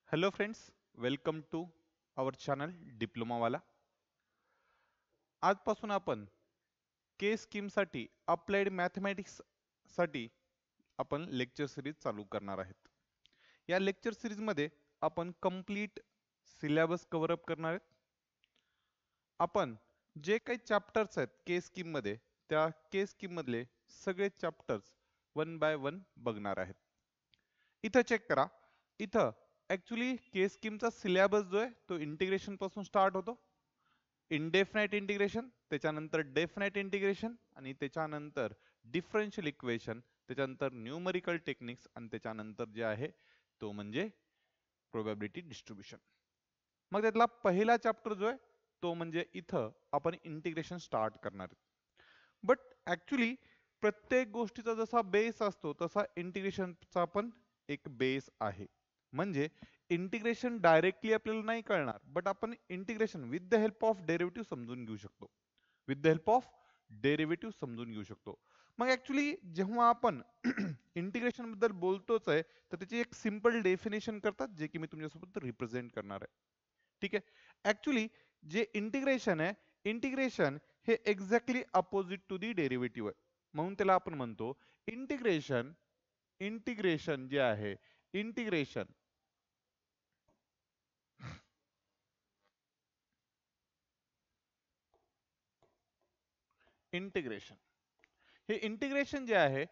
Hello friends, welcome to our channel Diplomawala. आजपासून आपण के स्कीमसाठी applied mathematics साठी आपण लेक्चर सिरीज चालू करणार आहेत. या लेक्चर सिरीजमध्ये आपण कंप्लीट सिलेबस कव्हर अप करणार आहेत. आपण जे काही चॅप्टर्स आहेत के स्कीम मध्ये, त्या के स्कीम मधले सगळे चॅप्टर्स वन बाय वन बघणार आहेत. इथं चेक करा. इथं ऍक्च्युली के स्कीमचा सिलेबस जो आहे तो इंटिग्रेशन पासून स्टार्ट होतो. इनडेफिनाइट इंटिग्रेशन, त्याच्यानंतर डेफिनाइट इंटिग्रेशन, आणि त्याच्यानंतर डिफरन्शियल इक्वेशन, त्याच्यानंतर न्यूमरिकल टेक्निक्स, आणि त्याच्यानंतर जे आहे तो म्हणजे प्रोबॅबिलिटी डिस्ट्रीब्युशन. मग त्यातला पहिला चॅप्टर जो आहे तो म्हणजे इथं आपण इंटिग्रेशन स्टार्ट करणार आहोत. बट ऍक्च्युली प्रत्येक गोष्टीचा जसा बेस असतो तसा इंटिग्रेशनचा पण एक बेस आहे. म्हणजे इंटिग्रेशन डायरेक्टली आपल्याला नाही कळणार, बट आपण integration with the help of derivative समजून घेऊ शकतो. With the help of derivative समजून घेऊ शकतो. मग ऍक्च्युली जेव्हा आपण इंटिग्रेशन बद्दल बोलतोच आहे तर त्याची एक सिंपल डेफिनेशन करतात जे की मी तुमच्यासोबत रिप्रेझेंट करणार आहे. ठीक आहे. ऍक्च्युली जे इंटिग्रेशन आहे, इंटिग्रेशन हे exactly opposite to the derivative आहे. म्हणून त्याला आपण म्हणतो इंटिग्रेशन. इंटिग्रेशन जे आहे, इंटिग्रेशन इंटिग्रेशन हे इंटिग्रेशन जे आहे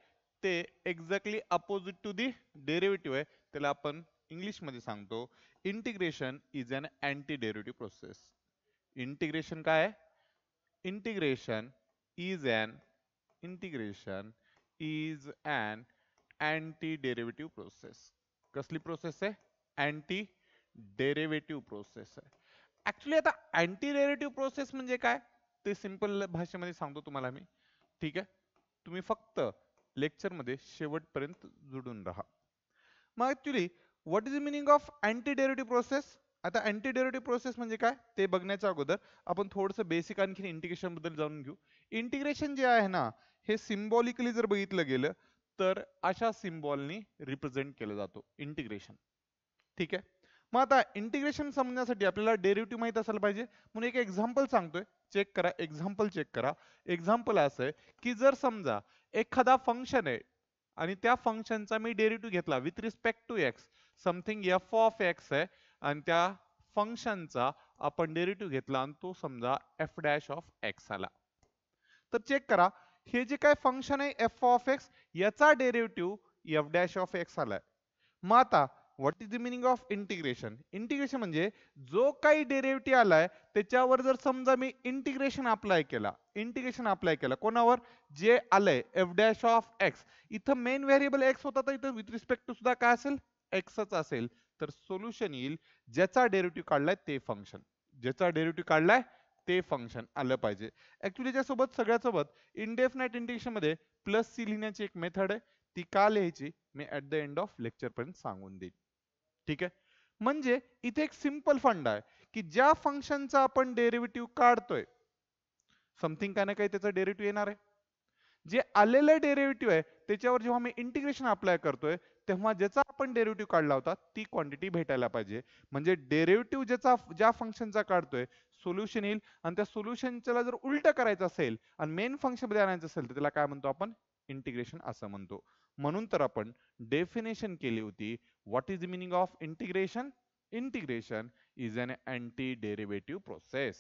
ते exactly opposite to the derivative आहे. त्याला आपण इंग्लिश मध्ये सांगतो integration is an anti derivative process. Integration काय आहे? Integration is an integration is an anti derivative process. कसली प्रोसेस आहे? अँटी डेरिव्हेटिव्ह प्रोसेस आहे. ऍक्च्युली आता अँटी डेरिव्हेटिव्ह प्रोसेस म्हणजे काय ते सिंपल भाषेमध्ये सांगतो तुम्हाला मी. ठीक आहे, तुम्ही फक्त लेक्चर मध्ये शेवटपर्यंत जुडून राहा. मग actually what is the meaning of anti derivative process? आता अँटी डेरिव्हेटिव्ह प्रोसेस म्हणजे काय ते बघण्याच्या अगोदर आपण थोडंसं बेसिक आणखी इंटिग्रेशन बद्दल जाणून घेऊ. इंटिग्रेशन जे आहे ना, हे सिम्बॉलिकली जर बघितलं गेलं तर अशा सिम्बॉलनी रिप्रेझेंट केलं जातो इंटिग्रेशन. ठीक आहे. मग आता इंटिग्रेशन समजण्यासाठी आपल्याला डेरिव्हेटिव्ह माहित असायला पाहिजे. म्हणून एक एक्झाम्पल सांगतोय, चेक करा. एक्झाम्पल चेक करा. एक्झाम्पल असं आहे की जर समजा एखादा फंक्शन आहे आणि त्या फंक्शनचा मी डेरिव्हेटिव्ह घेतला with respect to X, something F of X आहे, आणि त्या फंक्शनचा आपण डेरिव्हेटिव्ह घेतला आणि तो समजा एफ डॅश ऑफ एक्स आला. तर चेक करा, हे जे काय फंक्शन आहे एफ ऑफ एक्स, याचा derivative F dash of x आलाय. मग आता what is the meaning of integration? Integration म्हणजे जो काही डेरिव्हेटिव्ह आलाय त्याच्यावर जर समजा मी इंटिग्रेशन अप्लाय केला कोणावर? जे आलंय एफ डॅश ऑफ एक्स. इथं मेन व्हेरिएबल एक्स होता तर इथं विथ रिस्पेक्ट टू सुद्धा काय असेल? एक्सच असेल. तर सोल्युशन येईल ज्याचा डेरिव्हेटिव्ह काढलाय ते फंक्शन. ज्याचा डेरिव्हेटिव्ह काढलाय ते फंक्शन आलं पाहिजे. ऍक्च्युली त्यासोबत सगळ्यासोबत इनडेफिनाइट इंटिग्रेशन मध्ये प्लस सी लिहिण्याची एक मेथड आहे. ती का लिहायची मी at the end of lecture पर्यंत सांगून देईन. ठीक आहे. म्हणजे इथे एक सिंपल फंड आहे की ज्या फंक्शनचा आपण डेरिव्हेटिव्ह काढतोय, समथिंग काय ना काही त्याचा डेरिव्हेटिव्ह येणार आहे. जे आलेलं डेरिव्हेटिव्ह आहे त्याच्यावर जेव्हा मी इंटिग्रेशन अप्लाय करतोय तेव्हा ज्याचा आपण डेरिव्हेटिव्ह काढला होता ती क्वांटिटी भेटायला पाहिजे. म्हणजे डेरिव्हेटिव्ह ज्या फंक्शनचा काढतोय सोल्युशन येईल, आणि त्या सोल्युशनला जर उलट करायचं असेल आणि मेन फंक्शन मध्ये आणायचं असेल तर त्याला काय म्हणतो आपण? इंटिग्रेशन असं म्हणतो. म्हणून तर आपण डेफिनेशन केली होती. What is the meaning of integration? Integration is an anti derivative process.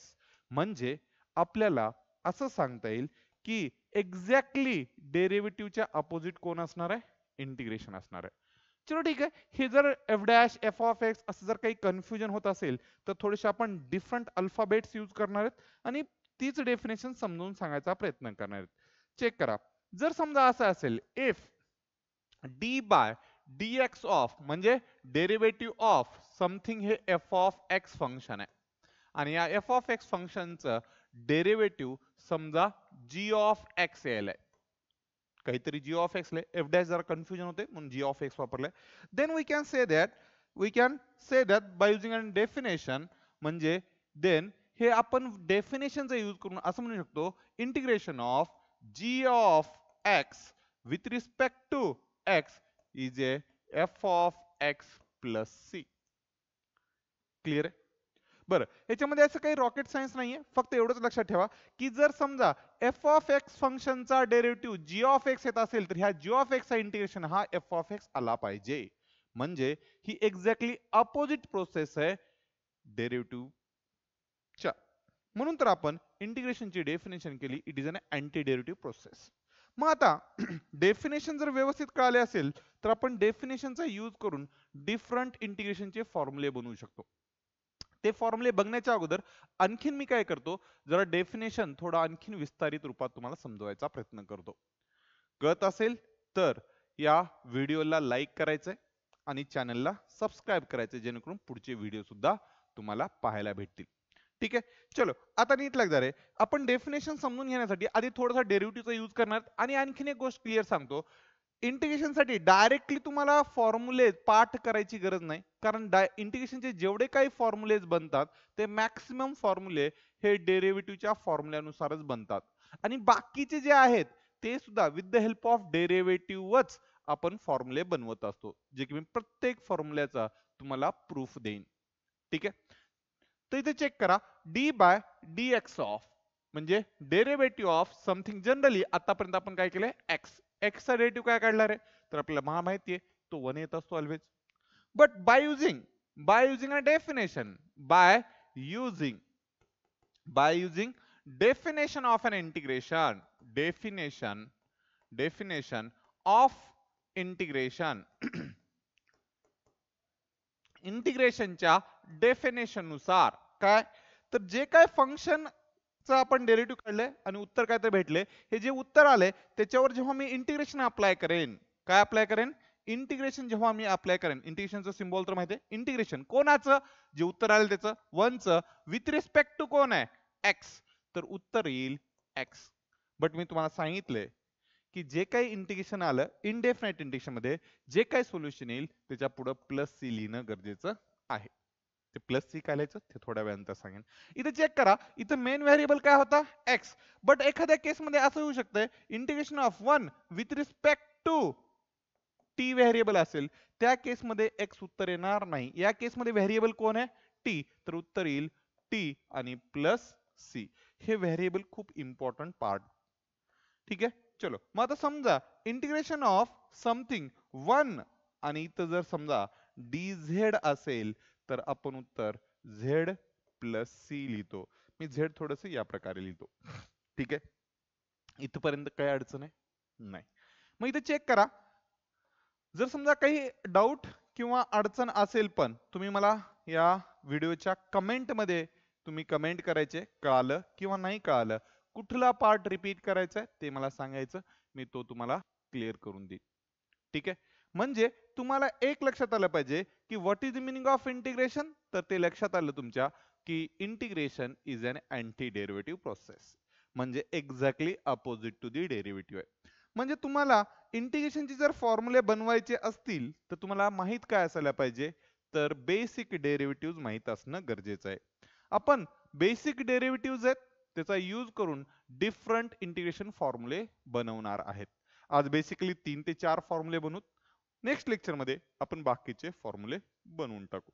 म्हणजे आपल्याला असं सांगता येईल की एक्झॅक्टली डेरिव्हेटिव्हच्या अपोजिट कोण असणार आहे? इंटिग्रेशन असणार आहे. चलो ठीक आहे. हे जर F dash F of x असं जर काही कन्फ्युजन होत असेल तर थोडेसे आपण डिफरंट अल्फाबेट्स यूज करणार आहेत आणि तीच डेफिनेशन समजून सांगायचा प्रयत्न करणार आहेत. चेक करा. जर समजा असं असेल if D by dx of म्हणजे डेरिव्हेटिव्ह ऑफ समथिंग, हे एफ ऑफ एक्स फंक्शन आहे आणि या एफ ऑफ एक्स फंक्शनचं डेरिव्हेटिव्ह समजा जी ऑफ एक्स यायलाय. काहीतरी G of X F dash जरा कन्फ्युजन होते म्हणून जी ऑफ एक्स वापरलंय. Then we can say that by using an definition. म्हणजे देन हे आपण डेफिनेशनचा यूज करून असं म्हणू शकतो integration of G of X with respect to X is a F of X plus C. Clear आहे? बरं, याच्यामध्ये असं काही रॉकेट सायन्स नाहीये, फक्त एवढंच लक्षात ठेवा की जर समजा एफ ऑफ एक्स फंक्शनचा डेरिव्हेटिव्ह जी ऑफ एक्स येत असेल तर ह्या जी ऑफ एक्सचा इंटिग्रेशन हा एफ ऑफ एक्स आला पाहिजे. म्हणजे ही एक्झॅक्टली अपोजिट प्रोसेस आहे डेरिव्हेटिव्हच्या. म्हणून तर आपण इंटिग्रेशनची डेफिनेशन केली, it is an anti derivative process. मग आता डेफिनेशन जर व्यवस्थित कळले असेल तर आपण डेफिनेशनचा यूज करून डिफरंट इंटिग्रेशनचे फॉर्म्युले बनवू शकतो. ते फॉर्म्युले बघण्याच्या अगोदर आणखीन मी काय करतो, जरा डेफिनेशन थोडा आणखीन विस्तारित रूपात तुम्हाला समजवायचा प्रयत्न करतो. कळत असेल तर या व्हिडिओला लाईक करायचंय आणि चॅनलला सबस्क्राईब करायचंय, जेणेकरून पुढचे व्हिडिओ सुद्धा तुम्हाला पाहायला भेटतील. ठीक आहे, चलो आता नीट लग जा रे. आपण डेफिनेशन समजून घेण्यासाठी आधी थोडासा डेरिव्हेटिव्हचा यूज करणार आणि आणखीन एक गोष्ट क्लिअर सांगतो. इंटिग्रेशन साठी डायरेक्टली तुम्हाला फॉर्म्युले पाठ करायची गरज नाही, कारण इंटिग्रेशनचे जेवढे काही फॉर्म्युलेज बनतात ते मॅक्सिमम फॉर्म्युले हे डेरिव्हेटिव्हच्या फॉर्म्युल्यानुसारच बनतात. आणि बाकीचे जे आहेत ते सुद्धा विथ द हेल्प ऑफ डेरिव्हेटिव्हच आपण फॉर्म्युले बनवत असतो, जे की मी प्रत्येक फॉर्म्युल्याचा तुम्हाला प्रूफ देईन. ठीक आहे, तर इथे चेक करा, D by D X of म्हणजे डेरिव्हेटिव्ह ऑफ समथिंग. जनरली आतापर्यंत आपण काय केलंय, एक्स. एक्सचा डेरिव्हेटिव्ह काय काढणार आहे, तर आपल्याला माहिती आहे तो 1 येत असतो always. But by using a definition, by using definition of an integration, definition of integration इंटिग्रेशनच्या डेफिनेशन नुसार काय, तर जे काय फंक्शन आपण डेरिव्हेटिव्ह काढले आणि उत्तर काय तर भेटले, हे जे उत्तर आले त्याच्यावर जेव्हा मी इंटिग्रेशन अप्लाय करेन, काय अप्लाय करेन, इंटिग्रेशन जेव्हा मी अप्लाय करेन, इंटिग्रेशनचं सिम्बॉल तर माहिती आहे, इंटिग्रेशन कोणाचं, जे उत्तर आलं त्याचं 1 चं विथ रिस्पेक्ट टू कोण आहे, एक्स, तर उत्तर येईल एक्स. बट मी तुम्हाला सांगितलंय की जे काही इंटिग्रेशन आलं इनडेफिनाइट इंटिग्रेशन मध्ये, जे काही सोल्युशन येईल त्याच्या पुढे प्लस सी लिहिणं गरजेचं आहे. ते प्लस सी काय लिहायचं ते थोड्या वेळानंतर सांगेन. इथे चेक करा, इथे मेन व्हेरिएबल काय होता, एक्स. बट एखाद्या केस मध्ये असं होऊ शकतंय, integration of 1 with respect to T variable असेल, त्या केस मध्ये एक्स उत्तर येणार नाही. या केस मध्ये व्हेरिएबल कोण आहे, टी, तर उत्तर येईल टी आणि प्लस सी. हे व्हेरिएबल खूप इम्पॉर्टंट पार्ट. ठीक आहे, चलो मग आता समजा इंटिग्रेशन ऑफ समथिंग 1 आणि इथं जर समजा dz असेल तर आपण उत्तर z प्लस सी लिहितो. मी z थोडस या प्रकारे लिहितो. ठीक आहे, इथपर्यंत काही अडचण आहे नाही. मग इथे चेक करा, जर समजा काही डाऊट किंवा अडचण असेल पण तुम्ही मला या व्हिडिओच्या कमेंट मध्ये तुम्ही कमेंट करायचे, कळालं किंवा नाही कळालं, कुठला पार्ट रिपीट करायचा आहे ते मला सांगायचं, मी तो तुम्हाला क्लिअर करून देईन. ठीक आहे, म्हणजे तुम्हाला एक लक्षात आलं पाहिजे की what is the meaning of integration, तर ते लक्षात आलं तुमच्या की integration is an anti derivative process, म्हणजे exactly opposite to the derivative आहे. म्हणजे तुम्हाला इंटिग्रेशनचे जर फॉर्म्युले बनवायचे असतील तर तुम्हाला माहित काय असायला पाहिजे, तर बेसिक डेरिव्हेटिव्ह माहित असणं गरजेचं आहे. आपण बेसिक डेरिव्हेटिव्ह आहेत त्याचा यूज करून डिफरंट इंटिग्रेशन फॉर्म्युले बनवणार आहेत. आज बेसिकली 3 ते 4 फॉर्म्युले बनवू, नेक्स्ट लेक्चर मध्ये आपण बाकीचे फॉर्म्युले बनवून टाकू.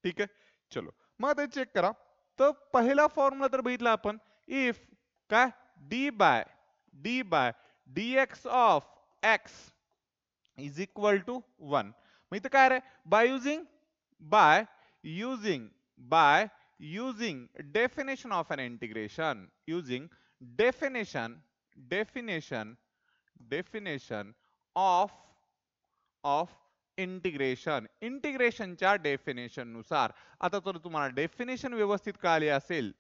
ठीक आहे, चलो मग आता चेक करा, तर पहिला फॉर्म्युला तर बघितला आपण, इफ काय D by dx of x is equal to 1. मग इथं काय रे, by using definition of an integration, using definition of इंटिग्रेशनच्या डेफिनेशन नुसार. आता जर तुम्हाला डेफिनेशन व्यवस्थित कळाली असेल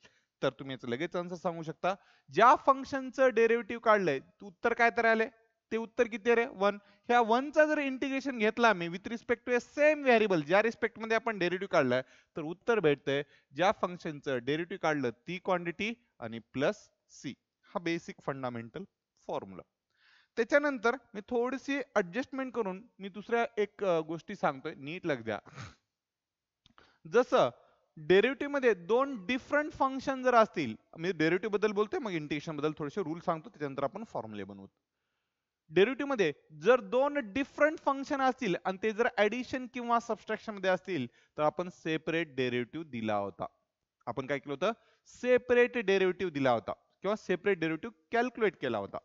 तर तुम्ही लगेच आन्सर सांगू शकता. ज्या फंक्शनचं डेरिव्हेटिव्ह काढलंय उत्तर काय तर आले, ते उत्तर किती रे, 1. ह्या 1 चा जर इंटिग्रेशन घेतला मी with respect to a same variable, ज्या रिस्पेक्ट मध्ये आपण डेरिव्हेटिव्ह काढलाय, तर उत्तर भेटतंय ज्या फंक्शनचं डेरिव्हेटिव्ह काढलं ती क्वांटिटी आणि प्लस सी. हा बेसिक फंडामेंटल फॉर्म्युला. त्याच्यानंतर मी थोडीशी ऍडजस्टमेंट करून मी दुसऱ्या एक गोष्टी सांगतोय, नीट लक्ष द्या. जसं डेरिव्हेटिव्ह मध्ये दोन डिफरंट फंक्शन जर असतील, मी डेरिव्हेटिव्ह बद्दल बोलतोय मग इंटिग्रेशन बद्दल थोडेसे रूल सांगतो, त्याच्यानंतर आपण फॉर्म्युले बनवू. डेरिव्हेटिव्ह मध्ये जर दोन डिफरंट फंक्शन असतील आणि ते जर ऍडिशन किंवा सबट्रॅक्शन मध्ये असतील तर आपण सेपरेट डेरिव्हेटिव्ह दिला होता. आपण काय केलं होतं? सेपरेट डेरिव्हेटिव्ह दिला होता किंवा सेपरेट डेरिव्हेटिव्ह कॅल्क्युलेट केला होता.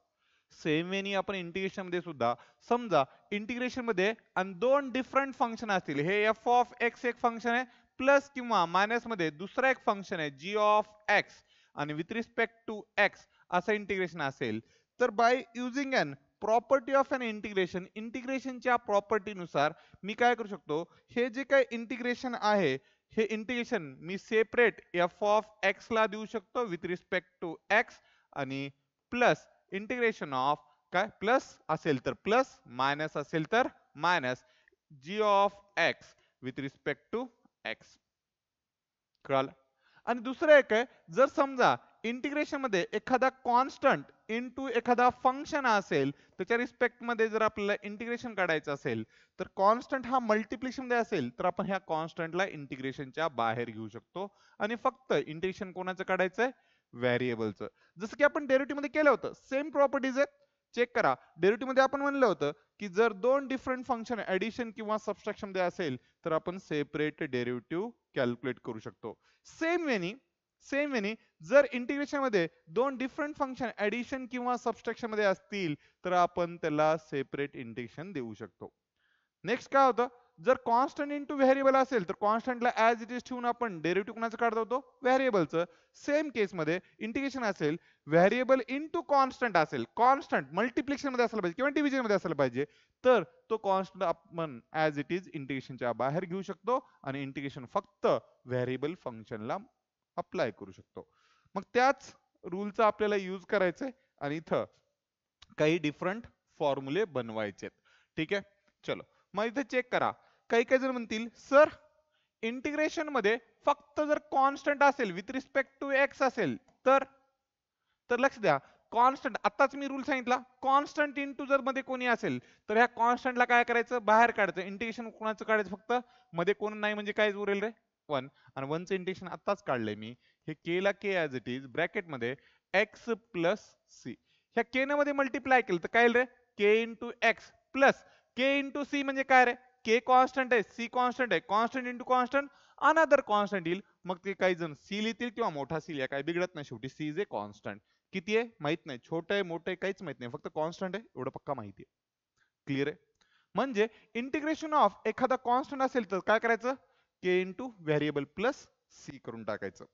सेम वेनी आपण इंटिग्रेशन मध्ये सुद्धा समजा इंटिग्रेशन मध्ये आणि दोन डिफरंट फंक्शन असतील, हे एफ ऑफ एक्स एक फंक्शन आहे प्लस किंवा मायनस मध्ये दुसरा एक फंक्शन आहे जी ऑफ एक्स आणि विथ रिस्पेक्ट टू एक्स असं इंटिग्रेशन असेल तर by using an property of an integration, इंटिग्रेशनच्या प्रॉपर्टी नुसार मी काय करू शकतो, हे जे काही इंटिग्रेशन आहे हे इंटिग्रेशन मी सेपरेट एफ ऑफ एक्स ला देऊ शकतो विथ रिस्पेक्ट टू एक्स आणि प्लस इंटिग्रेशन ऑफ काय प्लस असेल तर प्लस मायनस असेल तर minus G of X with respect to X. कळालं? आणि दुसरं एक आहे, जर समजा इंटिग्रेशन मध्ये एखादा कॉन्स्टंट इनटू एखादा फंक्शन असेल त्याच्या रिस्पेक्ट मध्ये जर आपल्याला इंटिग्रेशन काढायचं असेल तर कॉन्स्टंट हा मल्टिप्लिकेशन मध्ये असेल तर आपण ह्या कॉन्स्टंटला इंटिग्रेशनच्या बाहेर घेऊ शकतो आणि फक्त इंटिग्रेशन कोणाचं काढायचंय? व्हेरिएबलचं. जसं की आपण डेरिव्हेटिव्ह मध्ये केलं होतं सेम प्रॉपर्टीज आहेत. चेक करा, डेरिव्हेटिव्ह मध्ये आपण म्हणलं होतं की जर दोन डिफरंट फंक्शन ऍडिशन किंवा सबट्रॅक्शन मध्ये असेल तर आपण सेपरेट डेरिव्हेटिव्ह कॅल्क्युलेट करू शकतो. सेम वेनी जर इंटिग्रेशन मध्ये दोन डिफरंट फंक्शन ऍडिशन किंवा सबट्रॅक्शन मध्ये असतील तर आपण त्याला सेपरेट इंटिग्रेशन देऊ शकतो. नेक्स्ट काय होतं, जर कॉन्स्टंट इंटू व्हेरिएबल असेल तर कॉन्स्टंटला ऍज इट इज ठेवून आपण डेरिव्हेटिव्ह कोणाचं काढतो होतो? व्हेरिएबलचं. सेम केस मध्ये इंटिग्रेशन असेल व्हेरिएबल इंटू कॉन्स्टंट असेल, कॉन्स्टंट मल्टिप्लिकेशन मध्ये असलं पाहिजे किंवा डिव्हिजन मध्ये असलं पाहिजे तर तो कॉन्स्टंट आपण ऍज इट इज इंटिग्रेशनच्या बाहेर घेऊ शकतो आणि इंटिग्रेशन फक्त व्हेरिएबल फंक्शनला अप्लाय करू शकतो. मग त्याच रूलचा आपल्याला यूज करायचंय आणि इथं काही डिफरंट फॉर्म्युले बनवायचे. ठीक आहे, चलो मग इथे चेक करा. काही काही जण म्हणतील सर इंटिग्रेशन मध्ये फक्त जर कॉन्स्टंट असेल विथ रिस्पेक्ट टू एक्स असेल तर लक्ष द्या, कॉन्स्टंट आताच मी रूल सांगितला, कॉन्स्टंट इंटू जर मध्ये कोणी असेल तर ह्या कॉन्स्टंटला काय करायचं? बाहेर काढायचं. इंटिग्रेशन कोणाचं काढायचं? फक्त मध्ये कोण नाही म्हणजे काय उरेल रे? 1. आणि 1 चं इंटिग्रेशन आताच काढलंय मी. हे के ला के ऍज इट इज ब्रॅकेट मध्ये एक्स प्लस सी, ह्या के न मध्ये मल्टिप्लाय केलं तर काय येईल रे? के इंटू एक्स प्लस के इंटू सी म्हणजे काय रे? के कॉन्स्टंट आहे, सी कॉन्स्टंट आहे, constant into constant another constant येईल. मग ते काही जण सी लिहितील किंवा मोठा सी लिहा, काय बिघडत नाही, शेवटी सी इज ए कॉन्स्टंट. किती आहे माहित नाही, छोटं आहे मोठं आहे काहीच माहित नाही, फक्त कॉन्स्टंट आहे एवढं पक्का माहिती आहे. क्लिअर आहे? म्हणजे इंटिग्रेशन ऑफ एखादा कॉन्स्टंट असेल तर काय करायचं? के इंटू व्हेरिएबल प्लस सी करून टाकायचं.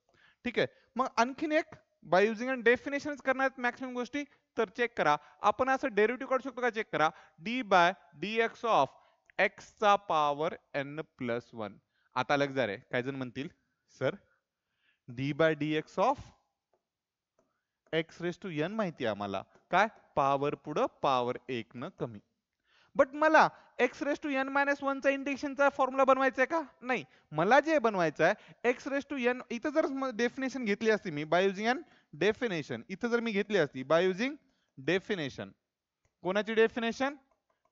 ठीक आहे, मग आणखीन एक बाय युजिंग अँड डेफिनेशन्स करणार मॅक्सिमम गोष्टी. तर चेक करा, आपण असं डेरिव्हेटिव्ह काढू शकतो का? चेक करा, D by D X of X चा पॉवर एन प्लस 1. आता लग जा रे, काही जण म्हणतील sir D by D X of X raise to N माहिती आहे आम्हाला, काय पॉवर पुढं पॉवर 1 न कमी. बट मला X raise to N minus 1 चा इंटिग्रेशनचा फॉर्म्युला बनवायचा आहे का? नाही, मला जे बनवायचं आहे एक्स रेस टू एन, इथं जर डेफिनेशन घेतली असती मी बाय युजिंग अन डेफिनेशन, इथं जर मी घेतली असती बाय युजिंग डेफिनेशन, कोणाची डेफिनेशन?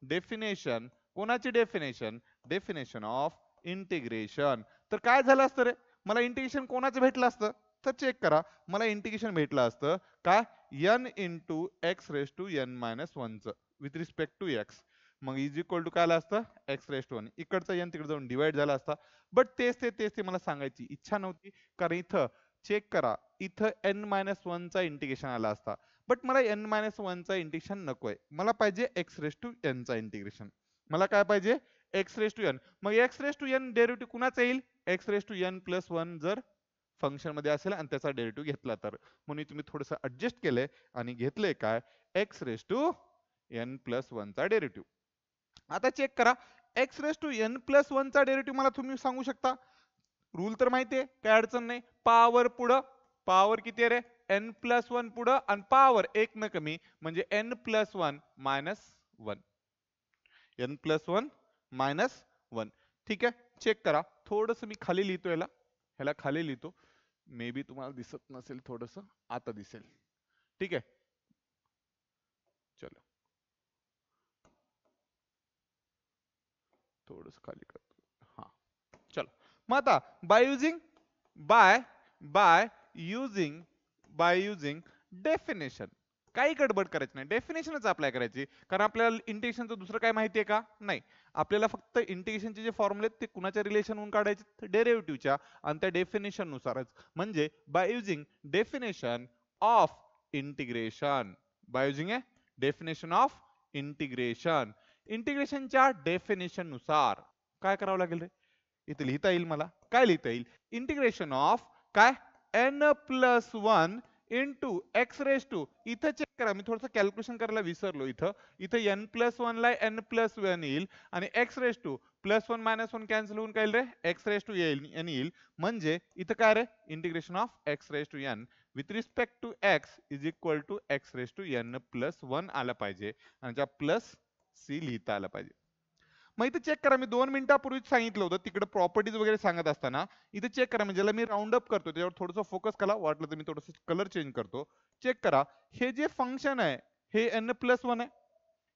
डेफिनेशन कोणाची डेफिनेशन? Definition of integration. तर काय झालं असतं रे, मला इंटिग्रेशन कोणाचं भेटलं असतं? तर चेक करा, मला इंटिग्रेशन भेटलं असतं काय? N into X raise to N minus 1 च विथ रिस्पेक्ट टू एक्स. मग इज इक्वल टू काय आलं असतं? X raise to 1. इकडचा एन तिकडे जाऊन डिवाइड झाला असता. बट तेच ते मला सांगायची इच्छा नव्हती, कारण इथं चेक करा, इथं एन मायनस 1 चा इंटिग्रेशन आला असता. बट मला एन मायनस 1 चा इंटिग्रेशन नकोय, मला पाहिजे एक्स रेस टू एन चा इंटिग्रेशन. मला काय पाहिजे? X raise to N. मग X raise to N derivative कुणाचा येईल? X raise to N plus 1 जर फंक्शन मध्ये असेल आणि त्याचा डेरिव्हेटिव्ह घेतला तर. म्हणून तुम्ही थोडंसं ऍडजस्ट केलंय आणि घेतलंय काय? X raise to N plus 1 चा डेरिव्हेटिव्ह. आता चेक करा, X raise to N plus 1 चा डेरिव्हेटिव्ह मला तुम्ही सांगू शकता? रूल तर माहितीये, काय अडचण नाही. पॉवर पुढं पॉवर किती आहे रे? एन प्लस 1 पुढं आणि पॉवर 1 न कमी म्हणजे N plus 1 minus 1. N plus 1 minus 1. ठीक आहे, चेक करा, थोडस मी खाली लिहितो, ह्याला खाली लिहितो, मे बी तुम्हाला दिसत नसेल, थोडस आता दिसेल. ठीक आहे, चलो थोडस खाली करतो. हा चलो, मग आता by using bye using definition, काही गडबड करायची नाही, डेफिनेशनच अप्लाय करायची. कारण आपल्याला इंटिग्रेशनचं दुसरं काय माहिती आहे का? नाही. आपल्याला फक्त इंटिग्रेशनचे जे फॉर्म्युले आहेत ते कुणाच्या रिलेशन होऊन काढायचे? डेरिव्हेटिव्हच्या, आणि त्या डेफिनेशन नुसारच. म्हणजे by using definition of integration, by using a definition of integration, इंटिग्रेशनच्या डेफिनेशन नुसार काय करावं लागेल रे? इथे लिहिता येईल मला. काय लिहिता येईल? इंटिग्रेशन ऑफ काय n plus one into X raise to, इथं चेक करा, मी थोडंसं कॅल्क्युलेशन करायला विसरलो. इथं इथं n प्लस वन ला n प्लस वन येईल, आणि X raise to plus one minus one cancel होऊन काय येईल रे? एक्स रेस टू येईल n येईल. म्हणजे इथं काय रे? Integration of X raise to n with respect to X is equal to X raise to n plus one आला पाहिजे, आणि त्या प्लस सी लिहिता आला पाहिजे. मग इथे चेक करा, मी 2 मिनिटापूर्वीच सांगितलं होतं तिकडे प्रॉपर्टीज वगैरे सांगत असताना इथे चेक करा, म्हणजे ज्याला मी राऊंड अप करतो त्याच्यावर थोडंसं फोकस करा, वाटलं तर मी थोडंसं कलर चेंज करतो. चेक करा, हे जे फंक्शन आहे हे n प्लस वन आहे.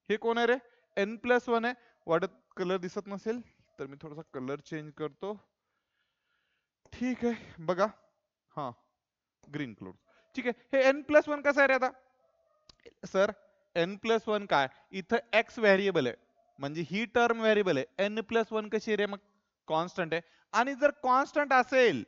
हे कोण आहे रे? n प्लस वन आहे. वाटत कलर दिसत नसेल तर मी थोडासा कलर चेंज करतो. ठीक आहे, बघा, हा, ग्रीन कलर. ठीक आहे, हे n प्लस वन कसं आहे रे? आता सर n प्लस वन काय, इथं x व्हेरिएबल आहे, म्हणजे ही टर्म व्हेरिएबल आहे. n प्लस वन कशी रे? मग कॉन्स्टंट आहे. आणि जर कॉन्स्टंट असेल,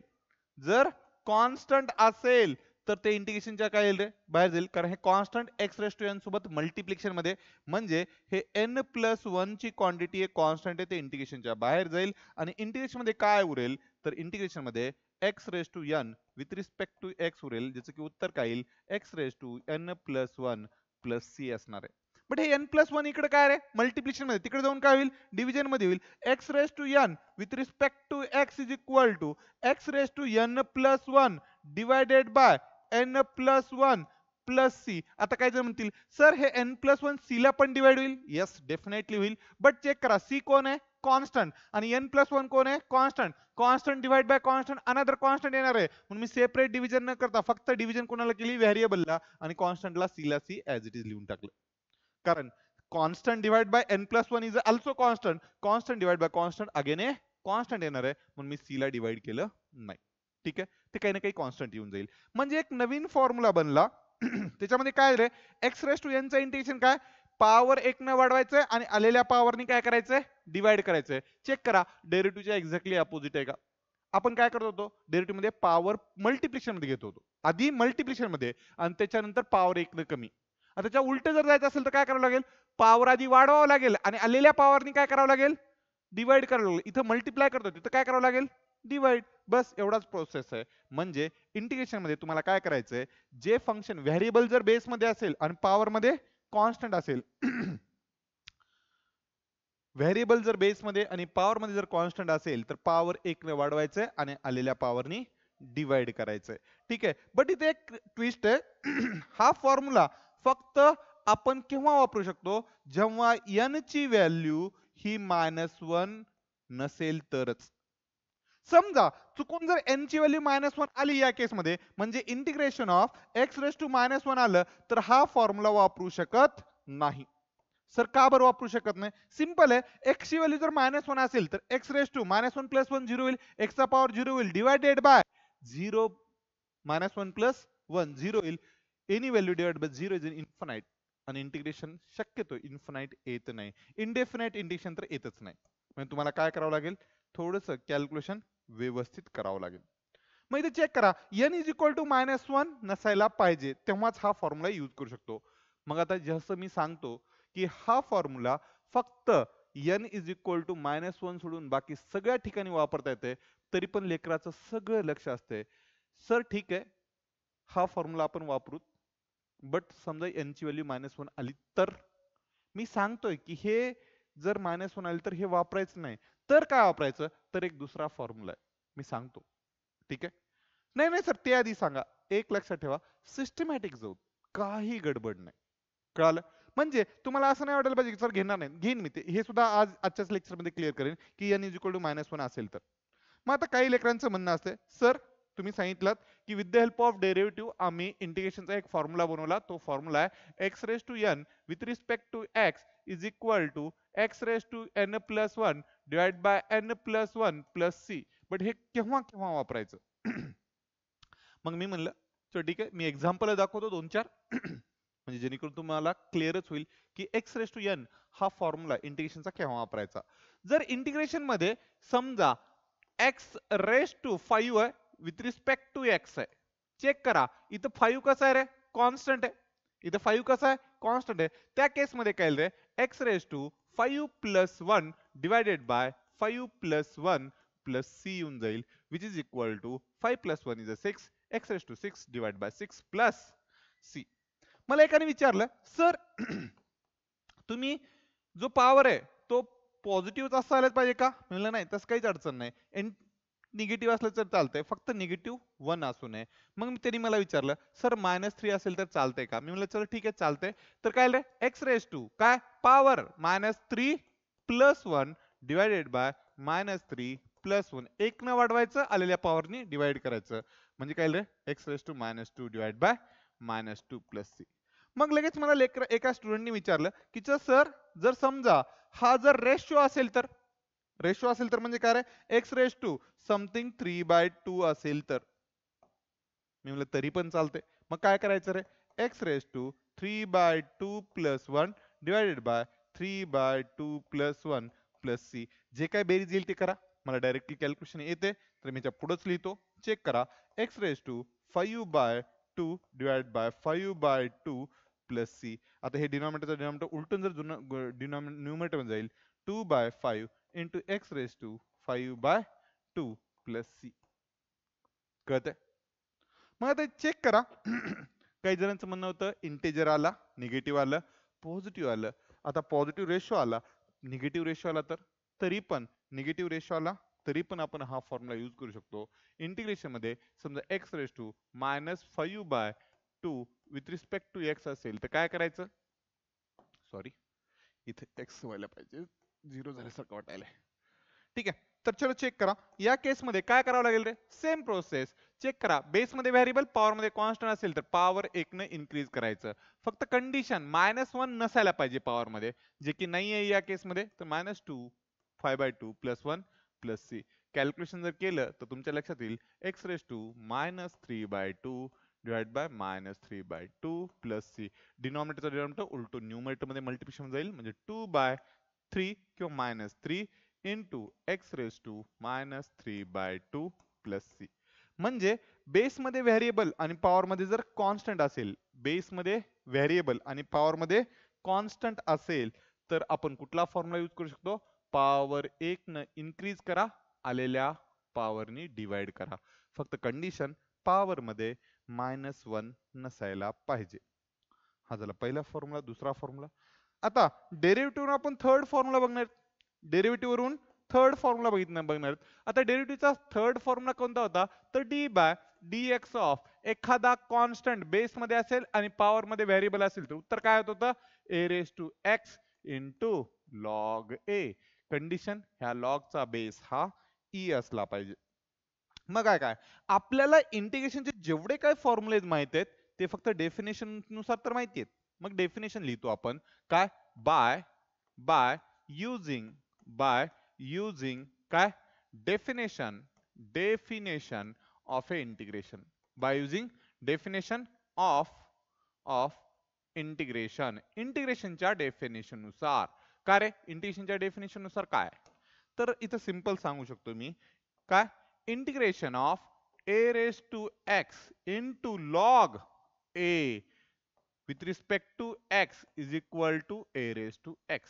जर कॉन्स्टंट असेल तर ते इंटिग्रेशनच्या काय येईल रे? बाहेर जाईल, कारण हे constant X raise to N सोबत मल्टिप्लिकेशन मध्ये, म्हणजे हे n प्लस वन ची क्वांटिटी आहे, कॉन्स्टंट आहे, ते इंटिग्रेशनच्या बाहेर जाईल. आणि इंटिग्रेशन मध्ये काय उरेल? तर इंटिग्रेशन मध्ये X raise to N with respect to X उरेल, ज्याचं की उत्तर काय येईल? X raise to n plus one plus C असणार आहे. बट हे n प्लस वन इकडे काय रे? मल्टिप्लिकेशन मध्ये, तिकडे जाऊन काय होईल? डिव्हिजन मध्ये होईल. X raise to N with respect to X is equal to X raise to n plus one divided by n plus one plus C. आता काय जर म्हणतील, सर हे n प्लस वन सी ला पण डिवाइड होईल? येस, डेफिनेटली होईल. But check करा, सी कोण आहे? कॉन्स्टंट. आणि n प्लस वन कोण आहे? Constant. Constant divide by constant, another constant येणार आहे. म्हणून मी सेपरेट डिव्हिजन न करता फक्त डिव्हिजन कोणाला केली? व्हेरिएबलला, आणि कॉन्स्टंटला सी ला सी ऍज इट इज लिहून टाकलं. कारण constant divide by n plus one is also constant, constant divide by constant again A constant येणार आहे, म्हणून मी सी ला डिवाइड केलं नाही. ठीक आहे, ते काही ना काही कॉन्स्टंट येऊन जाईल. म्हणजे एक नवीन फॉर्म्युला बनला. त्याच्यामध्ये काय रे? एक्स रेस टू एन चं इंटिग्रेशन काय? पॉवर एक न वाढवायचंय आणि आलेल्या पॉवरनी काय करायचंय? डिवाइड करायचंय. चेक करा, डेरिव्हेटिव्हच्या एक्झॅक्टली अपोजिट आहे का? आपण काय करत होतो? डेरिव्हेटिव्ह मध्ये पॉवर मल्टिप्लिकेशन मध्ये घेत होतो, आधी मल्टिप्लिकेशन मध्ये, आणि त्याच्यानंतर पॉवर एक न कमी. आता त्याच्या उलट जर जायचं असेल तर काय करावं लागेल? पॉवर आधी वाढवावं लागेल, आणि आलेल्या पॉवरनी काय करावं लागेल? डिवाइड करावं लागेल. इथं मल्टिप्लाय करतो, तिथं काय करावं लागेल? डिवाइड. बस एवढाच प्रोसेस आहे. म्हणजे इंटिग्रेशन मध्ये तुम्हाला काय करायचंय? जे फंक्शन व्हेरिएबल जर बेस मध्ये असेल आणि पॉवर मध्ये कॉन्स्टंट असेल, व्हेरिएबल जर बेस मध्ये आणि पॉवर मध्ये जर कॉन्स्टंट असेल तर पॉवर एक ने वाढवायचंय आणि आलेल्या पॉवरनी डिवाइड करायचंय. ठीक आहे, बट इथे एक ट्विस्ट आहे. हा फॉर्म्युला फक्त आपण केव्हा वापरू शकतो? जेव्हा n ची व्हॅल्यू ही -1 नसेल तरच. समजा चुकून जर n ची व्हॅल्यू -1 आली या केस मध्ये, म्हणजे integration of x raise to -1 आलं, तर हा फॉर्म्युला वापरू शकत नाही. सर का बरं वापरू शकत नाही? सिंपल आहे, x ची व्हॅल्यू जर -1 असेल तर x रेस टू -1 प्लस 1 0 होईल, x चा पॉवर 0 होईल, डिवायडेड बाय 0 -1 प्लस 1 0 होईल. Any value divide by 0 is infinite, आणि इंटिग्रेशन शक्यतो इन्फिनाइट येत नाही. इनडेफिनाइट इंटिग्रेशन तर येतच नाही. म्हणजे तुम्हाला काय करावं लागेल? थोडंसं कॅल्क्युलेशन व्यवस्थित करावं लागेल. मग इथे चेक करा, n इज इक्वल टू -1 नसायला पाहिजे, तेव्हाच हा फॉर्म्युला यूज करू शकतो. मग आता जसं मी सांगतो की हा फॉर्म्युला फक्त n इज इक्वल टू -1 सोडून बाकी सगळ्या ठिकाणी वापरता येते, तरी पण लेकराचं सगळं लक्ष असते. सर ठीक आहे, हा फॉर्म्युला आपण वापरू, बट समजा n ची व्हॅल्यू -1 आली तर? मी सांगतोय की हे जर -1 आली तर हे वापरायचं नाही, तर काय वापरायचं? तर एक दुसरा फॉर्म्युला आहे, मी सांगतो. ठीक आहे? नाही नाही सर, ते आधी सांगा. एक लक्षात ठेवा, सिस्टमॅटिक जाऊ, काही गडबड नाही. कळालं? म्हणजे तुम्हाला असं नाही वाटायला पाहिजे की सर घेणार नाही, घेईन मी ते. हे सुद्धा आजच्याच लेक्चर मध्ये क्लिअर करेन की n इज इक्वल टू -1 असेल तर. मग आता काही लेकरांचं म्हणणं असते, सर तुम्ही सांगितलं की with the help of derivative आम्ही इंटिग्रेशनचा एक फॉर्म्युला बनवला. तो फॉर्म्युला आहे X raise to n with respect to X is equal to X raise to n plus one divide by n plus one plus C. But हे केव्हा केव्हा वापरायचं? मग मी म्हणलं चल ठीक आहे, मी एक्झाम्पल दाखवतो 2-4. म्हणजे जेणेकरून तुम्हाला क्लिअरच होईल की एक्स रेस टू एन हा फॉर्म्युला इंटिग्रेशनचा केव्हा वापरायचा. जर इंटिग्रेशन मध्ये समजा एक्स रेस टू 5 आहे विथ रिस्पेक्ट टू एक्स आहे, चेक करा इथं 5 कसं आहे रे, कॉन्स्टंट आहे. इथं 5 कसं आहे, कॉन्स्टंट आहे. त्या केसमध्ये काय रे, X raise to 5 plus 1 divided by 5 plus 1 plus C येऊन जाईल, which is equal to 5 plus 1 is a 6, X raise to 6 divide by 6 plus C. मला एकाने विचारलं सर तुम्ही जो पॉवर आहे तो पॉझिटिव्ह असायला पाहिजे का, म्हणलं नाही तसं काहीच अडचण नाही, निगेटिव्ह असलं तर चालतंय, फक्त निगेटिव्ह 1 असू नये. मग त्यांनी मला विचारलं सर -3 असेल तर चालतंय का, मी म्हणलं चल ठीक आहे चालतंय. तर काय रे, एक्स रेस टू काय power -3 plus 1 divided bye -3 plus 1, एक न वाढवायचं आलेल्या पॉवरनी डिवाइड करायचं, म्हणजे काय रे X raise to -2 divide by -2 plus C. मग लगेच मला एका स्टुडंटनी विचारलं की सर जर समजा हा जर रेशो असेल तर, रेशो असेल तर म्हणजे काय रे, एक्स रेस टू समथिंग 3/2 असेल तर, मी म्हणलं तरी पण चालते. मग काय करायचं रे, X raise to 3/2 plus 1 divided by 3/2 plus 1 plus C. जे काय बेरीज येईल ते करा, मला डायरेक्टली कॅल्क्युलेशन येते तर मी पुढेच लिहितो. चेक करा, X raise to 5/2 divide by 5/2 plus C. आता हे डिनॉमिनेटर उलटून जर न्यूमरेटर मध्ये जाईल, 2/5 into X raise to 5/2 plus C. कळतंय? मग आता चेक करा काही जणांचं म्हणणं होतं इंटेजर आला, निगेटिव्ह आलं, पॉझिटिव्ह आलं. आता पॉझिटिव्ह रेशो आला, निगेटिव्ह रेशो आला तर, तरी पण निगेटिव्ह रेशो आला तरी पण आपण हा फॉर्म्युला यूज करू शकतो. इंटिग्रेशन मध्ये समजा X raise to -5/2 with respect to X असेल तर काय करायचं, सॉरी इथे एक्स व्हायला पाहिजे, 0 झाल्यासारखं वाटायला. ठीक आहे, तर चलो चेक करा या केस मध्ये काय करावं लागेल रे, सेम प्रोसेस. चेक करा, बेस मध्ये व्हेरिएबल, पॉवर मध्ये कॉन्स्टंट असेल तर पॉवर 1 ने इन्क्रीज करायचं. फक्त कंडिशन -1 नसायला पाहिजे पॉवर मध्ये, जे की नाही आहे या केस मध्ये, तर -2 5/2 प्लस 1 प्लस सी. कॅल्क्युलेशन जर केलं तर तुमच्या लक्षात येईल X raise to -3/2 divide by -3/2 plus C. डिनॉमिनेटरचा डिनॉमिनेटर उलटून न्यूमरेटर मध्ये मल्टिप्लिकेशन जाईल, म्हणजे 2/3 किंवा -3 into X raise to -3/2 plus C. म्हणजे बेस मध्ये व्हेरिएबल आणि पॉवर मध्ये जर कॉन्स्टंट असेल, बेस मध्ये व्हेरिएबल आणि पॉवर मध्ये कॉन्स्टंट असेल तर आपण कुठला फॉर्म्युला यूज करू शकतो, पॉवर 1 न इन्क्रीज करा, आलेल्या पॉवरनी डिवाइड करा. फक्त कंडिशन पॉवर मध्ये -1 नसायला पाहिजे. हा झाला पहिला फॉर्म्युला. दुसरा फॉर्म्युला, आता डेरिव्हेटिव्ह आपण थर्ड फॉर्म्युला बघणार. डेरिव्हेटिव्ह वरून थर्ड फॉर्म्युला बघणार. आता डेरिव्हेटिव्हचा थर्ड फॉर्म्युला कोणता होता, तर D by D X of एखादा कॉन्स्टंट बेस मध्ये असेल आणि पॉवर मध्ये व्हेरिएबल असेल तर उत्तर काय होत होतं, A raise to X into log A. Condition, ह्या लॉगचा बेस हा ई असला पाहिजे. मग काय काय आपल्याला इंटिग्रेशनचे जेवढे काय फॉर्म्युलेज माहित आहेत ते फक्त डेफिनेशन नुसार तर माहिती आहेत. मग डेफिनेशन लिहितो आपण काय, बाय बाय युजिंग काय, definition definition of a integration, by using definition of integration, इंटिग्रेशनच्या डेफिनेशन नुसार. काय रे, इंटिग्रेशनच्या डेफिनेशन नुसार काय, तर इथं सिंपल सांगू शकतो मी काय, integration of a raised to x into log a with respect to x is equal to a raised to x.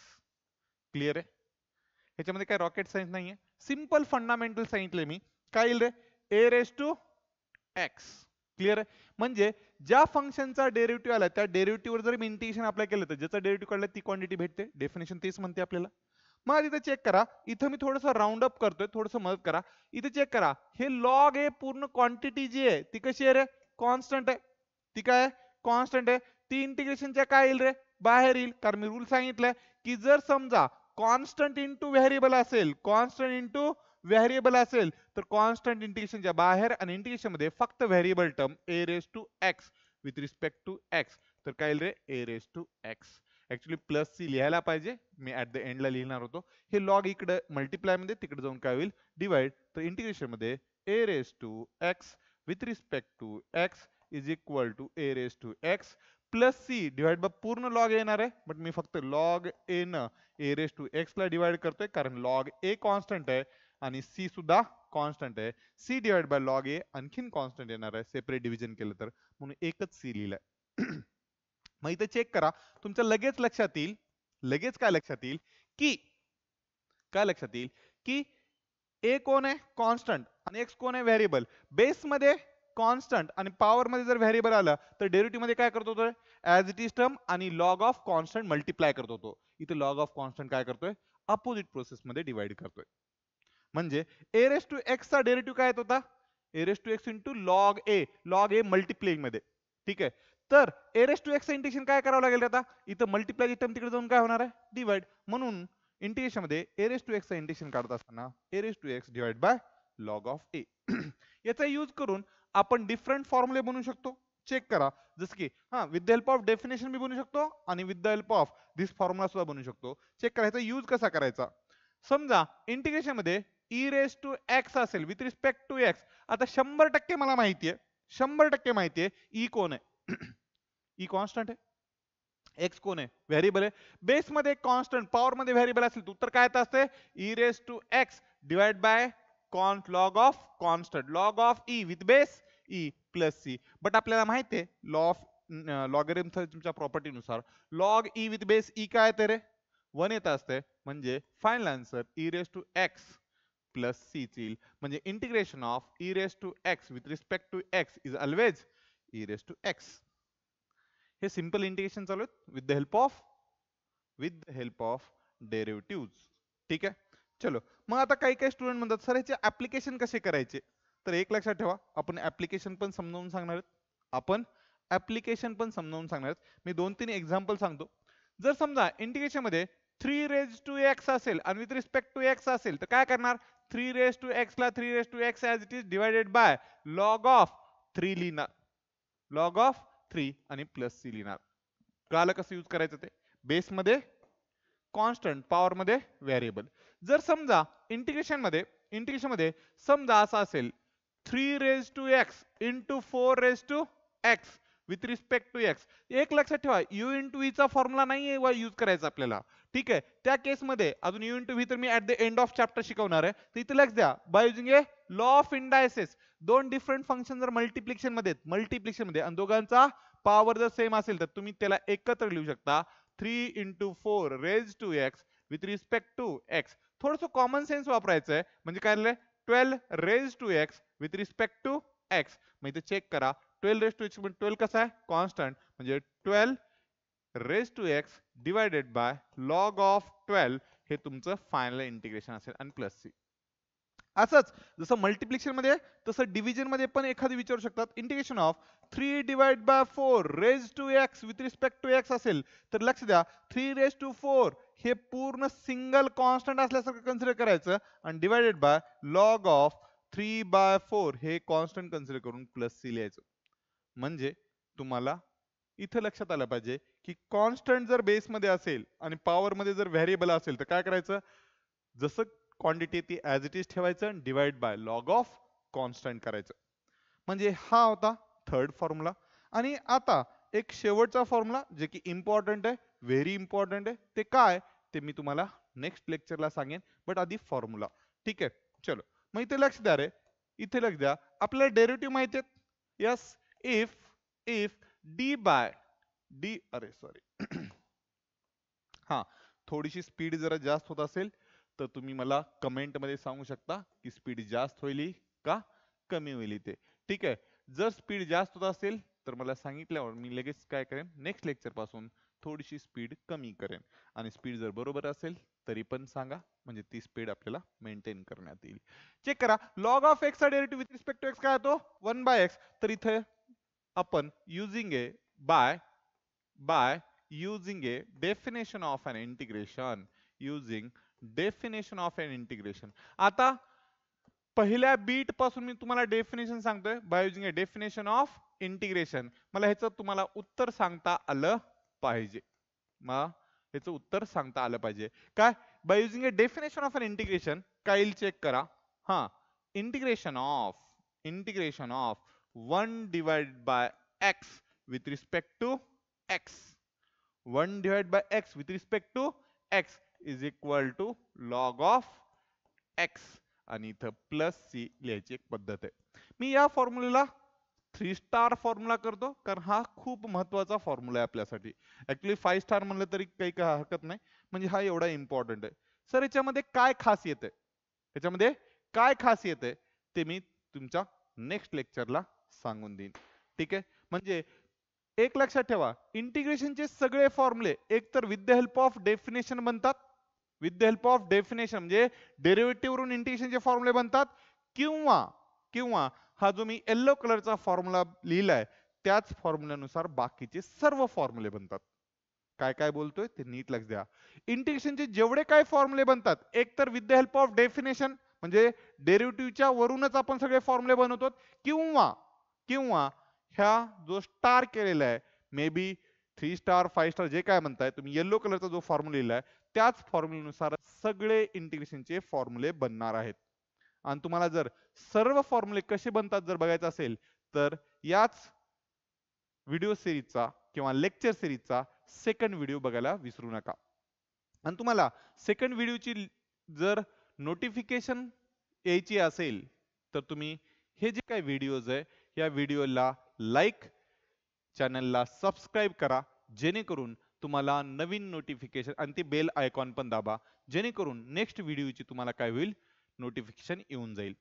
Clear आहे? ह्याच्यामध्ये काय रॉकेट सायन्स नाहीये, सिंपल फंडामेंटल सांगितले मी. काय येईल रे, a raised to x. Clear आहे? म्हणजे ज्या फंक्शनचा डेरिव्हेटिव्ह आला त्या डेरिव्हेटिव्ह वर जर मी इंटिग्रेशन अप्लाय केलं तर ज्याचा डेरिव्हेटिव्ह काढला ती क्वांटिटी भेटते. डेफिनेशन तेच म्हणते आपल्याला. मग इथे चेक करा, इथं मी थोडस राऊंड अप करतोय, थोडस मदत करा. इथे चेक करा, हे लॉग ए पूर्ण क्वांटिटी जी आहे ती कशी आहे रे, कॉन्स्टंट आहे. ती काय आहे, कॉन्स्टंट आहे. ती इंटिग्रेशनच्या काय येईल रे, बाहेर येईल. कारण मी रूल सांगितलंय की जर समजा कॉन्स्टंट इंटू व्हेरिएबल असेल, कॉन्स्टंट इंटू व्हेरिएबल असेल तर कॉन्स्टंट इंटिग्रेशनच्या बाहेर आणि इंटिग्रेशन मध्ये फक्त variable term A raise to X with respect to X, तर काय येईल रे, A raise to X. Actually plus C लिहायला पाहिजे, मी ऍट द एंडला लिहिणार होतो. हे लॉग इकडे मल्टिप्लाय मध्ये, तिकडे जाऊन काय होईल, डिवाइड. तर इंटिग्रेशन मध्ये A raise to X with respect to X is equal to A raise to X plus C divide by पूर्ण लॉग येणार आहे, बट मी फक्त लॉग ए न ए रेस टू एक्स ला डिवाइड करतोय कारण लॉग ए कॉन्स्टंट आहे आणि सी सुद्धा कॉन्स्टंट आहे. सी डिवाइड बाय लॉग ए आणखीन कॉन्स्टंट येणार आहे सेपरेट डिव्हिजन केलं तर, म्हणून एकच सी लिहिलाय. मग इथे चेक करा, तुमच्या लगेच लक्षात येईल, लगेच काय लक्षात येईल की काय लक्षात येईल की ए कोण आहे कॉन्स्टंट आणि एक्स कोण आहे व्हेरिएबल. बेस मध्ये कॉन्स्टंट आणि पॉवर मध्ये जर व्हेरिएबल आलं तर डेरिव्हेटिव्ह मध्ये काय करतो तो ऍज इट इज टर्म आणि लॉग ऑफ कॉन्स्टंट मल्टिप्लाय करतो तो. इथे लॉग ऑफ कॉन्स्टंट काय करतोय अपोजिट प्रोसेस मध्ये डिवाइड करतोय. म्हणजे ए रेस टू एक्स चा डेरिव्हेटिव्ह काय येत होता A raise to X into log A multiplying मध्ये. ठीक आहे, तर A raise to X integration काय करावं लागेल आता, इथं मल्टिप्लाय टर्म तिकडे जाऊन काय होणार आहे डिवाइड. म्हणून इंटिग्रेशन मध्ये ए रेस टू एक्स चा इंटिग्रेशन काढत असताना A raise to X divide by log of A. याचा यूज करून आपण डिफरंट फॉर्म्युले बनवू शकतो. चेक करा, जसं की with the help of definition मी बनवू शकतो आणि with the help of this formula सुद्धा बनवू शकतो. चेक करा याचा यूज कसा करायचा. समजा इंटिग्रेशन मध्ये ई रेस टू एक्स असेल विथ रिस्पेक्ट टू एक्स. आता 100% मला माहितीये, 100% माहितीये ई कोण आहे. ई कॉन्स्टंट आहे, एक्स कोण आहे व्हेरिएबल आहे. बेस मध्ये कॉन्स्टंट पॉवर मध्ये व्हेरिएबल असेल तर उत्तर काय येत असते E raise to X divide by log of constant log of E with base E plus C. But आपल्याला माहिती आहे लॉ ऑफ लॉगरिथमच्या प्रॉपर्टी नुसार log E with base E काय येते रे 1 येत असते. म्हणजे final answer E raise to X plus C येईल. म्हणजे integration of E raise to X with respect to X is always E raise to X. हे सिंपल इंटिग्रेशन चालू आहेत with the help of derivative. ठीक आहे, चलो मग आता काही काही स्टुडंट म्हणतात सर ह्याचे ऍप्लिकेशन कसे करायचे. तर एक लक्षात ठेवा, आपण ऍप्लिकेशन पण समजावून सांगणार आहेत. मी 2-3 एक्झाम्पल सांगतो. जर समजा इंटिग्रेशन मध्ये 3 रेज टू एक्स असेल आणि विथ रिस्पेक्ट टू एक्स असेल तर काय करणार 3 रेज टू एक्स ला 3 raise to X as it is divided by log of 3 लिहिणार, लॉग ऑफ 3 आणि प्लस सी लिहिणार. कळालं कसं यूज करायचं ते. बेस मध्ये कॉन्स्टंट पॉवर मध्ये व्हेरिएबल. जर समजा इंटिग्रेशन मध्ये समजा असं असेल 3 raise to X into 4 raise to X with respect to X. एक लक्षात ठेवा यू इंटू व्ही चा फॉर्म्युला नाहीये यूज करायचा आपल्याला. ठीक आहे, त्या केस मध्ये अजून यू इंटू व्ही तर मी at the end of chapter शिकवणार आहे. तर इथे लक्ष द्या by using a law of indices. दोन डिफरंट फंक्शन जर मल्टिप्लिकेशन मध्ये आणि दोघांचा पॉवर जर सेम असेल तर तुम्ही त्याला एकत्र लिहू शकता 3 into 4 raise to X with respect to X. थोडस कॉमन सेन्स वापरायचं आहे. म्हणजे काय झालंय 12 raise to X with respect to X. मग इथे चेक करा 12 रेज टू एक्स म्हणजे 12 कसा आहे कॉन्स्टंट. म्हणजे 12 raise to X divided by log of 12 हे तुमचं फायनल इंटिग्रेशन असेल आणि प्लस सी. असंच जसं मल्टिप्लिकेशन मध्ये तसं डिव्हिजन मध्ये पण एखादी विचारू शकतात. Integration of 3 divide by 4 raise to X with respect to X असेल तर लक्ष द्या 3 रेज टू 4 हे पूर्ण सिंगल कॉन्स्टंट असल्यासारखं कन्सिडर करायचं आणि divided by log of 3 by 4 हे कॉन्स्टंट कन्सिडर करून प्लस सी लिहायचं. म्हणजे तुम्हाला इथं लक्षात आलं पाहिजे की कॉन्स्टंट जर बेस मध्ये असेल आणि पॉवर मध्ये जर व्हेरिएबल असेल तर काय करायचं जसं क्वांटिटी ती ऍज इट इज ठेवायचं divide by log of constant करायचं. म्हणजे हा होता थर्ड फॉर्म्युला. आणि आता एक शेवटचा फॉर्म्युला जे की इम्पॉर्टंट आहे, व्हेरी इम्पॉर्टंट आहे. ते काय ते मी तुम्हाला नेक्स्ट लेक्चरला सांगेन, बट आधी फॉर्म्युला. ठीक आहे, चलो मग इथे लक्ष द्या रे, इथे लक्ष द्या आपल्याला डेरिव्हेटिव्ह माहिती आहेत. Yes, if D by D अरे सॉरी हा थोडीशी स्पीड जरा जास्त होत असेल तर तुम्ही मला कमेंट मध्ये सांगू शकता की स्पीड जास्त होईल का कमी होईल ते. ठीक आहे, जर स्पीड जास्त होत असेल तर मला सांगितल्यावर मी लगेच काय करेन नेक्स्ट लेक्चर पासून थोडीशी स्पीड कमी करेन. आणि स्पीड जर बरोबर असेल तरी पण सांगा म्हणजे ती स्पीड आपल्याला मेंटेन करण्यात येईल. चेक करा लॉग ऑफ एक्स चा derivative with respect to X काय होतो 1 बाय एक्स. तर इथे आपण using a by using a definition of an integration आता पहिल्या बीट पासून मी तुम्हाला डेफिनेशन सांगतोय by using a definition of integration. मला ह्याचं तुम्हाला उत्तर सांगता आलं पाहिजे. काय by using a definition of an integration काय येईल चेक करा. Integration of 1 divide by X with respect to x. 1 divided by x with respect to x is equal to log of x. आणि इथं प्लस सी लिहायची एक पद्धत आहे. मी या फॉर्म्युलेला 3 स्टार फॉर्म्युला करतो कारण हा खूप महत्वाचा फॉर्म्युला आहे आपल्यासाठी. ऍक्च्युली 5 स्टार म्हणलं तरी काही हरकत नाही, म्हणजे हा एवढा इम्पॉर्टंट आहे. सर याच्यामध्ये काय खासियत आहे, याच्यामध्ये काय खासियत आहे ते मी तुमच्या नेक्स्ट लेक्चरला सांगून देईन. ठीक आहे, म्हणजे एक लक्षात ठेवा, इंटिग्रेशनचे सगळे फॉर्म्युले एक तर with the help of definition बनतात, with the help of definition म्हणजे डेरिव्हेटिव्ह वरून इंटिग्रेशनचे फॉर्म्युले बनतात, किंवा किंवा हा जो मी येलो कलरचा फॉर्म्युला लिहिलाय त्याच फॉर्म्युल्यानुसार बाकीचे सर्व फॉर्म्युले बनतात. काय काय बोलतोय ते नीट लक्ष द्या. इंटिग्रेशनचे जेवढे काय फॉर्म्युले बनतात एक तर with the help of definition म्हणजे डेरिव्हेटिव्हच्या वरूनच आपण सगळे फॉर्म्युले बनवतो, किंवा किंवा ह्या जो स्टार केलेला आहे मे बी 3 स्टार 5 स्टार जे काय म्हणताय तुम्ही, येलो कलरचा जो फॉर्म्युला लिहिलाय त्याच फॉर्म्युल्यानुसार सगळे इंटिग्रेशनचे फॉर्म्युले बनणार आहेत. आणि तुम्हाला जर सर्व फॉर्म्युले कसे बनतात जर बघायचं असेल तर याच व्हिडिओ सिरीजचा किंवा लेक्चर सिरीजचा सेकंड व्हिडिओ बघायला विसरू नका. आणि तुम्हाला सेकंड व्हिडिओची जर नोटिफिकेशन यायची असेल तर तुम्ही हे जे काही व्हिडिओज आहे या व्हिडिओला लाईक, चॅनलला सबस्क्राईब करा, जेणेकरून तुम्हाला नवीन नोटिफिकेशन आणि ती बेल आयकॉन पण दाबा, जेणेकरून नेक्स्ट व्हिडिओची तुम्हाला काय होईल नोटिफिकेशन येऊन जाईल.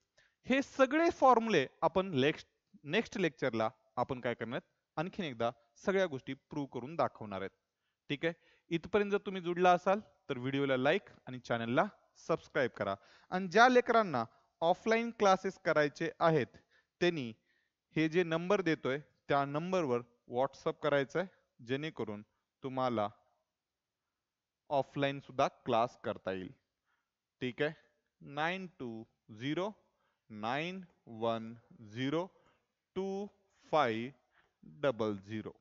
हे सगळे फॉर्म्युले आपण नेक्स्ट लेक्चरला आपण काय करणार आणखीन एकदा सगळ्या गोष्टी प्रूव्ह करून दाखवणार आहेत. ठीक आहे, इथपर्यंत जर तुम्ही जुडला असाल तर व्हिडिओला लाईक आणि चॅनलला सबस्क्राईब करा. आणि ज्या लेकरांना ऑफलाईन क्लासेस करायचे आहेत त्यांनी हे जे नंबर देतोय त्या नंबरवर व्हॉट्सअप करायचंय, जेणेकरून तुम्हाला ऑफलाईन सुद्धा क्लास करता येईल. ठीक आहे, 9209102500.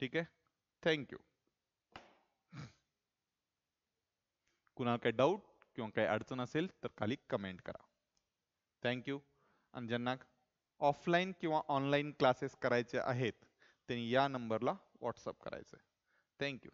ठीक आहे, थँक्यू. कुणाला काही डाऊट किंवा काही अडचण असेल तर खाली कमेंट करा. थँक्यू. आणि ज्यांना ऑफलाईन किंवा ऑनलाईन क्लासेस करायचे आहेत त्यांनी या नंबरला व्हॉट्सअप करायचं. थँक्यू.